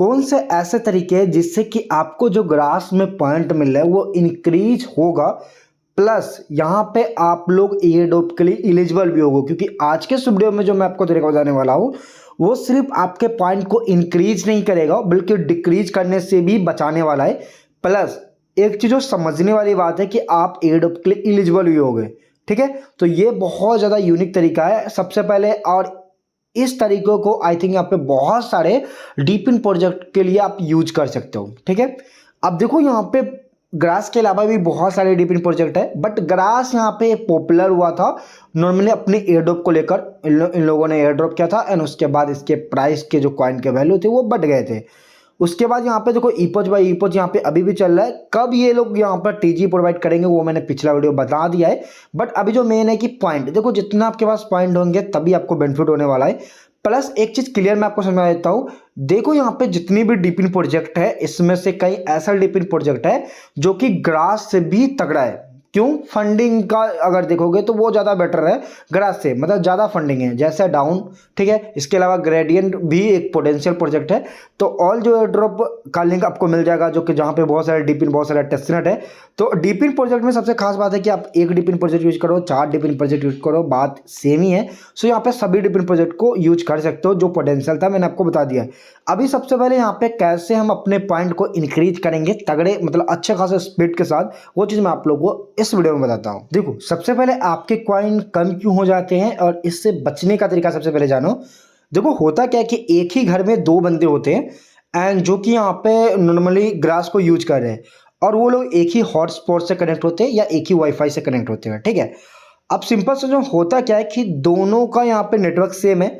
कौन से ऐसे तरीके हैं जिससे कि आपको जो ग्रास में पॉइंट मिल रहा है वो इंक्रीज होगा, प्लस यहाँ पे आप लोग एयरड्रॉप के लिए एलिजिबल भी होगा। क्योंकि आज के इस वीडियो में जो मैं आपको तरीका बताने वाला हूँ वो सिर्फ आपके पॉइंट को इंक्रीज नहीं करेगा बल्कि डिक्रीज करने से भी बचाने वाला है। प्लस एक चीज़ जो समझने वाली बात है कि आप एयरड्रॉप के लिए एलिजिबल भी होगे। ठीक है, तो ये बहुत ज़्यादा यूनिक तरीका है सबसे पहले, और इस तरीकों को आई थिंक यहाँ पे बहुत सारे डीप इन प्रोजेक्ट के लिए आप यूज कर सकते हो। ठीक है, अब देखो यहाँ पे ग्रास के अलावा भी बहुत सारे डीप इन प्रोजेक्ट है, बट ग्रास यहाँ पे पॉपुलर हुआ था नॉर्मली अपने एयरड्रॉप को लेकर। इन लोगों ने एयरड्रॉप किया था एंड उसके बाद इसके प्राइस के जो कॉइन के वैल्यू थे वो बढ़ गए थे। उसके बाद यहाँ पे देखो ईपोच बाई ईपोच यहाँ पे अभी भी चल रहा है। कब ये लोग यहाँ पर टीजी प्रोवाइड करेंगे वो मैंने पिछला वीडियो बता दिया है, बट अभी जो मेन है कि पॉइंट देखो, जितना आपके पास पॉइंट होंगे तभी आपको बेनिफिट होने वाला है। प्लस एक चीज क्लियर मैं आपको समझा देता हूँ, देखो यहाँ पे जितनी भी डीप इन प्रोजेक्ट है इसमें से कई ऐसा डीप इन प्रोजेक्ट है जो कि ग्रास से भी तगड़ा है। क्यों? फंडिंग का अगर देखोगे तो वो ज़्यादा बेटर है ग्रास से, मतलब ज़्यादा फंडिंग है जैसे डाउन। ठीक है, इसके अलावा ग्रेडियंट भी एक पोटेंशियल प्रोजेक्ट है। तो ऑल जो ड्रॉप का लिंक आपको मिल जाएगा जो कि जहाँ पे बहुत सारे डीप इन बहुत सारे टेस्टनेट है। तो डीप इन प्रोजेक्ट में सबसे खास बात है कि आप एक डीप इन प्रोजेक्ट यूज करो, 4 डीप इन प्रोजेक्ट यूज करो, बात सेम ही है। सो यहाँ पे सभी डीप इन प्रोजेक्ट को यूज कर सकते हो, जो पोटेंशियल था मैंने आपको बता दिया है। अभी सबसे पहले यहाँ पे कैसे हम अपने पॉइंट को इंक्रीज करेंगे तगड़े मतलब अच्छे खासे स्पीड के साथ, वो चीज़ मैं आप लोगों को इस वीडियो में बताता हूँ। देखो सबसे पहले आपके कॉइन कम क्यों हो जाते हैं और इससे बचने का तरीका सबसे पहले जानो। देखो होता क्या है कि एक ही घर में 2 बंदे होते हैं एंड जो कि यहाँ पे नॉर्मली ग्रास को यूज कर रहे हैं, और वो लोग एक ही हॉटस्पॉट से कनेक्ट होते हैं या एक ही वाईफाई से कनेक्ट होते हैं। ठीक है, अब सिंपल से जो होता क्या है कि दोनों का यहाँ पे नेटवर्क सेम है,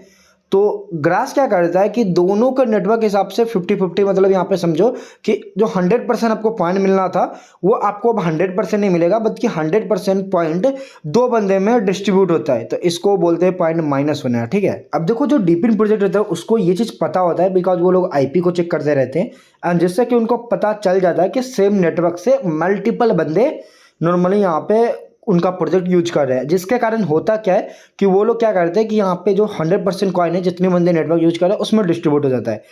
तो ग्रास क्या करता है कि दोनों का नेटवर्क हिसाब से 50-50, मतलब यहाँ पे समझो कि जो 100% आपको पॉइंट मिलना था वो आपको अब 100% नहीं मिलेगा, बल्कि 100% पॉइंट 2 बंदे में डिस्ट्रीब्यूट होता है। तो इसको बोलते हैं पॉइंट माइनस होना। ठीक है, अब देखो जो डीप इन प्रोजेक्ट रहता है उसको ये चीज़ पता होता है बिकॉज वो लोग आईपी को चेक करते रहते हैं एंड जिससे कि उनको पता चल जाता है कि सेम नेटवर्क से मल्टीपल बंदे नॉर्मली यहाँ पे उनका प्रोजेक्ट यूज कर रहे हैं। जिसके कारण होता क्या है कि वो लोग क्या करते हैं कि यहाँ पे जो 100% कॉइन है जितने बंदे नेटवर्क यूज कर रहे हैं उसमें डिस्ट्रीब्यूट हो जाता है।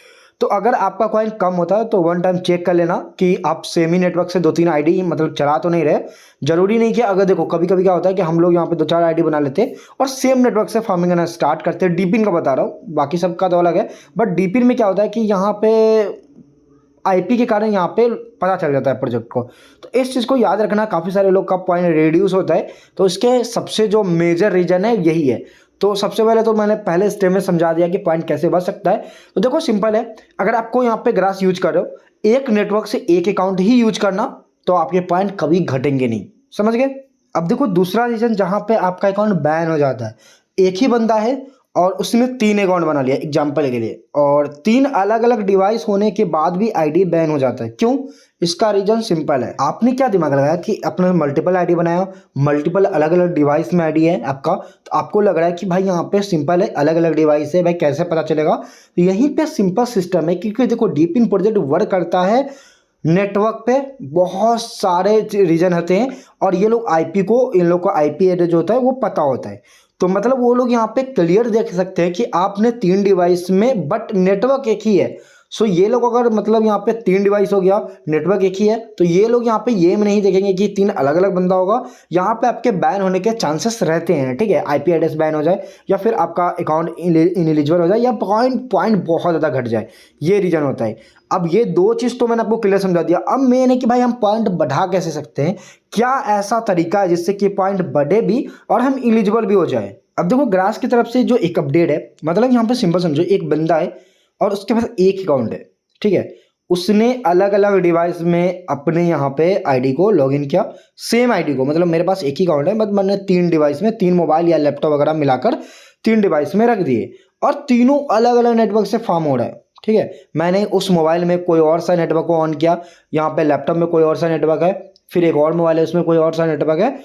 तो अगर आपका कॉइन कम होता है तो वन टाइम चेक कर लेना कि आप सेम ही नेटवर्क से 2-3 आईडी मतलब चला तो नहीं रहे। जरूरी नहीं कि अगर देखो कभी कभी क्या होता है कि हम लोग यहाँ पे 2-4 आईडी बना लेते हैं और सेम नेटवर्क से फार्मिंग करना स्टार्ट करते हैं। डीपिन का बता रहा हूँ, बाकी सबका तो अलग है, बट डीपिन में क्या होता है कि यहाँ पे आईपी के कारण यहाँ पे पता चल जाता है प्रोजेक्ट को। तो इस चीज़ को याद रखना, काफ़ी सारे लोग का पॉइंट रिड्यूस होता है, तो इसके सबसे जो मेजर रीजन है यही है। तो सबसे पहले तो मैंने पहले स्टेप में समझा दिया कि पॉइंट कैसे बच सकता है। तो देखो सिंपल है, अगर आपको यहाँ पे ग्रास यूज कर रहे हो, एक नेटवर्क से एक अकाउंट ही यूज करना, तो आपके पॉइंट कभी घटेंगे नहीं। समझ गए? अब देखो दूसरा रीजन जहाँ पे आपका अकाउंट बैन हो जाता है, एक ही बंदा है और उसने 3 अकाउंट बना लिया एग्जाम्पल के लिए, और 3 अलग अलग डिवाइस होने के बाद भी आईडी बैन हो जाता है। क्यों? इसका रीजन सिंपल है, आपने क्या दिमाग लगाया कि अपने मल्टीपल आईडी बनाया, मल्टीपल अलग अलग डिवाइस में आईडी है आपका, तो आपको लग रहा है कि भाई यहाँ पे सिंपल है, अलग अलग डिवाइस है, भाई कैसे पता चलेगा? तो यहीं पे सिंपल सिस्टम है, क्योंकि देखो डीप इन प्रोजेक्ट वर्क करता है नेटवर्क पे, बहुत सारे रीजन होते हैं और ये लोग आईपी को, इन लोग को आईपी एड्रेस जो होता है वो पता होता है। तो मतलब वो लोग यहाँ पे क्लियर देख सकते हैं कि आपने 3 डिवाइस में बट नेटवर्क एक ही है। सो ये लोग अगर मतलब यहाँ पे 3 डिवाइस हो गया, नेटवर्क एक ही है, तो ये लोग यहाँ पे ये नहीं देखेंगे कि 3 अलग अलग बंदा होगा। यहाँ पे आपके बैन होने के चांसेस रहते हैं। ठीक है, आईपी एड्रेस बैन हो जाए या फिर आपका अकाउंट इनएलिजिबल हो जाए या पॉइंट बहुत ज़्यादा घट जाए, ये रीजन होता है। अब ये 2 चीज़ तो मैंने आपको क्लियर समझा दिया। अब मेन है कि भाई हम पॉइंट बढ़ा कैसे सकते हैं, क्या ऐसा तरीका है जिससे कि पॉइंट बढ़े भी और हम एलिजिबल भी हो जाए। अब देखो ग्रास की तरफ से जो एक अपडेट है, मतलब यहाँ पे सिंपल समझो, एक बंदा है और उसके पास एक अकाउंट है। ठीक है, उसने अलग अलग डिवाइस में अपने यहाँ पे आईडी को लॉगिन किया, सेम आईडी को, मतलब मेरे पास एक ही अकाउंट है बट मैंने 3 डिवाइस में 3 मोबाइल या लैपटॉप वगैरह मिलाकर 3 डिवाइस में रख दिए और तीनों अलग अलग नेटवर्क से फॉर्म हो रहा है। ठीक है, मैंने उस मोबाइल में कोई और सा नेटवर्क को ऑन किया, यहाँ पे लैपटॉप में कोई और सा नेटवर्क है, फिर एक और मोबाइल है उसमें कोई और सा नेटवर्क है।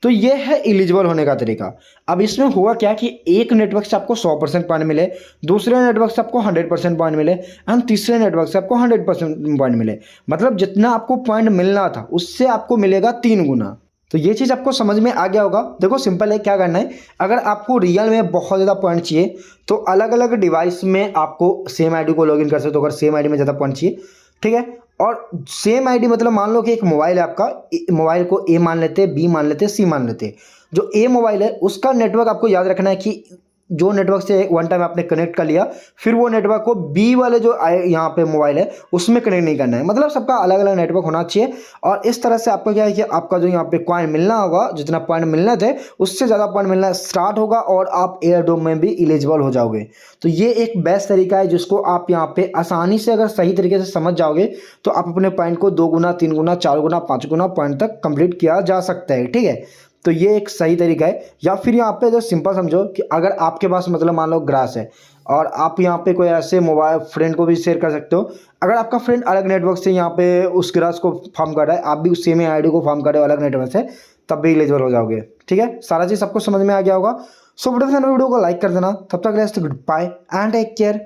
तो ये है एलिजिबल होने का तरीका। अब इसमें हुआ क्या कि एक नेटवर्क से आपको 100% पॉइंट मिले, दूसरे नेटवर्क से आपको 100% पॉइंट मिले एंड तीसरे नेटवर्क से आपको 100% पॉइंट मिले। मतलब जितना आपको पॉइंट मिलना था उससे आपको मिलेगा 3 गुना। तो ये चीज़ आपको समझ में आ गया होगा। देखो सिंपल है, क्या करना है, अगर आपको रियल में बहुत ज़्यादा पॉइंट चाहिए तो अलग अलग डिवाइस में आपको सेम आईडी को लॉगिन कर सकते हो, अगर सेम आईडी में ज़्यादा पॉइंट चाहिए, ठीक है। और सेम आईडी मतलब मान लो कि एक मोबाइल है आपका, मोबाइल को ए मान लेते हैं, बी मान लेते हैं, सी मान लेते हैं। जो ए मोबाइल है उसका नेटवर्क आपको याद रखना है कि जो नेटवर्क से वन टाइम आपने कनेक्ट कर लिया, फिर वो नेटवर्क को बी वाले जो यहाँ पे मोबाइल है उसमें कनेक्ट नहीं करना है। मतलब सबका अलग अलग नेटवर्क होना चाहिए। और इस तरह से आपको क्या है कि आपका जो यहाँ पे कॉइन मिलना होगा, जितना पॉइंट मिलने थे उससे ज़्यादा पॉइंट मिलना स्टार्ट होगा और आप एयर ड्रॉप में भी एलिजिबल हो जाओगे। तो ये एक बेस्ट तरीका है जिसको आप यहाँ पे आसानी से अगर सही तरीके से समझ जाओगे तो आप अपने पॉइंट को 2 गुना, 3 गुना, 4 गुना, 5 गुना पॉइंट तक कंप्लीट किया जा सकता है, ठीक है। तो ये एक सही तरीका है। या फिर यहाँ पे जो सिंपल समझो कि अगर आपके पास मतलब मान लो ग्रास है और आप यहाँ पे कोई ऐसे मोबाइल फ्रेंड को भी शेयर कर सकते हो। अगर आपका फ्रेंड अलग नेटवर्क से यहाँ पे उस ग्रास को फॉर्म कर रहा है, आप भी उस सेम आईडी को फॉर्म कर रहे हो अलग नेटवर्क से, तब भी एलिजिबल हो जाओगे, ठीक है। सारा चीज़ सबको समझ में आ गया होगा। सो वीडियो को लाइक कर देना। तब तक goodbye and take care.